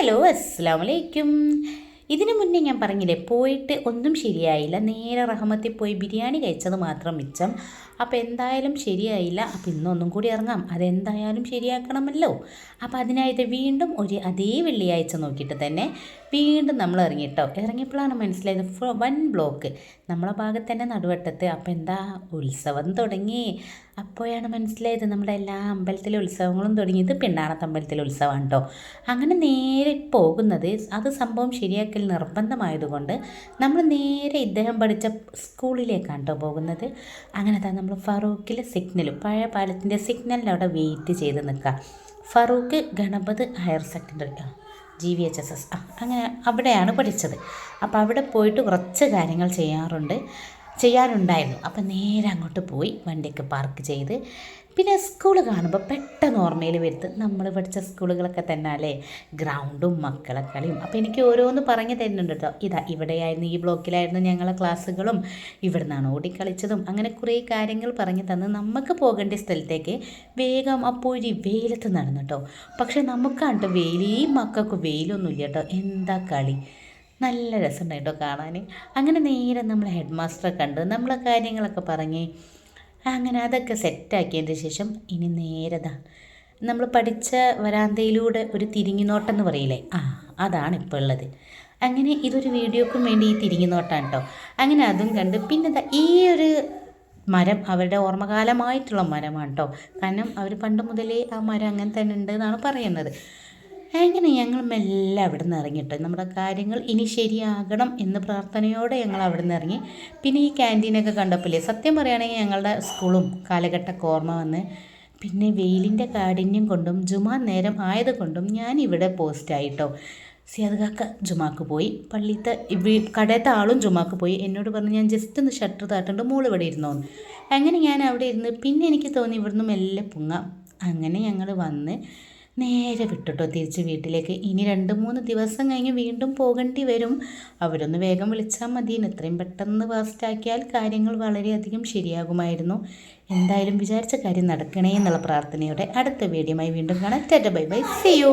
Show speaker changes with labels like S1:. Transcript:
S1: Hello അസ്സലാമലൈക്കും. ഇതിനു മുന്നേ ഞാൻ പറഞ്ഞില്ലേ, പോയിട്ട് ഒന്നും ശരിയായില്ല. നേരെ റഹ്മത്തിൽ പോയി ബിരിയാണി കഴിച്ചത് മാത്രം മിച്ചം. അപ്പോൾ എന്തായാലും ശരിയായില്ല. അപ്പോൾ ഇന്നൊന്നും കൂടി ഇറങ്ങാം, അതെന്തായാലും ശരിയാക്കണമല്ലോ. അപ്പോൾ അതിനായിട്ട് വീണ്ടും അതേ വെള്ളിയാഴ്ച നോക്കിയിട്ട് തന്നെ വീണ്ടും നമ്മൾ ഇറങ്ങിയിട്ടോ. ഇറങ്ങിയപ്പോഴാണ് മനസ്സിലായത് വൻ ബ്ലോക്ക് നമ്മളെ ഭാഗത്ത് തന്നെ നടുവട്ടത്ത്. അപ്പോൾ എന്താ ഉത്സവം തുടങ്ങി. അപ്പോഴാണ് മനസ്സിലായത് നമ്മുടെ എല്ലാ അമ്പലത്തിലെ ഉത്സവങ്ങളും തുടങ്ങിയത് പിണ്ണാണത്ത് അമ്പലത്തിലെ ഉത്സവമാണ് കേട്ടോ. അങ്ങനെ നേരെ പോകുന്നത്, അത് സംഭവം ശരിയാക്കൽ നിർബന്ധമായതുകൊണ്ട് നമ്മൾ നേരെ ഇദ്ദേഹം പഠിച്ച സ്കൂളിലേക്കാണ് കേട്ടോ പോകുന്നത്. അങ്ങനെ നമ്മൾ ഫറൂഖിലെ സിഗ്നൽ, പഴയ പാലത്തിൻ്റെ സിഗ്നലിൻ്റെ അവിടെ വെയിറ്റ് ചെയ്ത് നിൽക്കുക. Farook Ganapath higher secondary GVHSS അങ്ങനെ അവിടെയാണ് പഠിച്ചത്. അപ്പോൾ അവിടെ പോയിട്ട് കുറച്ച് കാര്യങ്ങൾ ചെയ്യാറുണ്ടായിരുന്നു. അപ്പം നേരെ അങ്ങോട്ട് പോയി വണ്ടിയൊക്കെ പാർക്ക് ചെയ്ത്, പിന്നെ സ്കൂൾ കാണുമ്പോൾ പെട്ടെന്ന് ഓർമ്മയിൽ വരുത്ത് നമ്മൾ പഠിച്ച സ്കൂളുകളൊക്കെ തന്നെ അല്ലേ, ഗ്രൗണ്ടും മക്കളെ കളിയും. അപ്പോൾ എനിക്ക് ഓരോന്ന് പറഞ്ഞു തരുന്നുണ്ട് കേട്ടോ. ഇവിടെയായിരുന്നു, ഈ ബ്ലോക്കിലായിരുന്നു ഞങ്ങളെ ക്ലാസ്സുകളും, ഇവിടെ നിന്നാണ് ഓടിക്കളിച്ചതും, അങ്ങനെ കുറേ കാര്യങ്ങൾ പറഞ്ഞു തന്ന് നമുക്ക് പോകേണ്ട സ്ഥലത്തേക്ക് വേഗം അപ്പോൾ വെയിലത്ത് നടന്നു കേട്ടോ. പക്ഷെ നമുക്കാണ്ട് വെയിൽ, ഈ മക്കൾക്ക് വെയിലൊന്നുമില്ല കേട്ടോ. എന്താ കളി, നല്ല രസമുണ്ടായിട്ടോ കാണാൻ. അങ്ങനെ നേരെ നമ്മൾ ഹെഡ് മാസ്റ്ററെ കണ്ട് നമ്മളെ കാര്യങ്ങളൊക്കെ പറഞ്ഞ് അങ്ങനെ അതൊക്കെ സെറ്റാക്കിയതിന് ശേഷം ഇനി നേരതാ നമ്മൾ പഠിച്ച വരാന്തയിലൂടെ ഒരു തിരിഞ്ഞുനോട്ടം എന്ന് പറയില്ലേ, അതാണ് ഇപ്പോൾ ഉള്ളത്. അങ്ങനെ ഇതൊരു വീഡിയോക്കും വേണ്ടി ഈ തിരിഞ്ഞുനോട്ടാണ് കേട്ടോ. അങ്ങനെ അതും കണ്ട് പിന്നെ ഈ ഒരു മരം അവരുടെ ഓർമ്മകാലമായിട്ടുള്ള മരമാണ് കേട്ടോ. കാരണം അവർ പണ്ട് മുതലേ ആ മരം അങ്ങനെ തന്നെ ഉണ്ട് എന്നാണ് പറയുന്നത്. അങ്ങനെ ഞങ്ങൾ മെല്ലെ അവിടെ നിന്ന് ഇറങ്ങിട്ടോ. നമ്മുടെ കാര്യങ്ങൾ ഇനി ശരിയാകണം എന്ന പ്രാർത്ഥനയോടെ ഞങ്ങൾ അവിടെ നിന്ന് ഇറങ്ങി. പിന്നെ ഈ ക്യാൻറ്റീനൊക്കെ കണ്ടപ്പോഴേ സത്യം പറയുകയാണെങ്കിൽ ഞങ്ങളുടെ സ്കൂളും കാലഘട്ടമൊക്കെ ഓർമ്മ വന്ന്. പിന്നെ വെയിലിൻ്റെ കാഠിന്യം കൊണ്ടും ജുമാ നേരം ആയതുകൊണ്ടും ഞാൻ ഇവിടെ പോസ്റ്റായിട്ടോ. സിയാദ് കാക്ക ജുമാക്ക് പോയി, പള്ളിത്തെ കടയത്തെ ആളും ജുമാക്ക് പോയി. എന്നോട് പറഞ്ഞു ഞാൻ ജസ്റ്റ് ഒന്ന് ഷട്ടർ താട്ടുണ്ട്, മോൾ ഇവിടെ ഇരുന്നോന്ന്. അങ്ങനെ ഞാൻ അവിടെ ഇരുന്ന് പിന്നെ എനിക്ക് തോന്നി ഇവിടുന്ന് മെല്ലെ പൊങ്ങാം. അങ്ങനെ ഞങ്ങൾ വന്ന് നേരെ വിട്ടിട്ടോ തിരിച്ച് വീട്ടിലേക്ക്. ഇനി 2-3 ദിവസം കഴിഞ്ഞ് വീണ്ടും പോകേണ്ടി വരും. അവരൊന്ന് വേഗം വിളിച്ചാൽ മതി. എത്രയും പെട്ടെന്ന് ഫാസ്റ്റാക്കിയാൽ കാര്യങ്ങൾ വളരെയധികം ശരിയാകുമായിരുന്നു. എന്തായാലും വിചാരിച്ച കാര്യം നടക്കണേ എന്നുള്ള പ്രാർത്ഥനയോടെ അടുത്ത വീഡിയോയുമായി വീണ്ടും കാണാം. Tata bye bye, see U.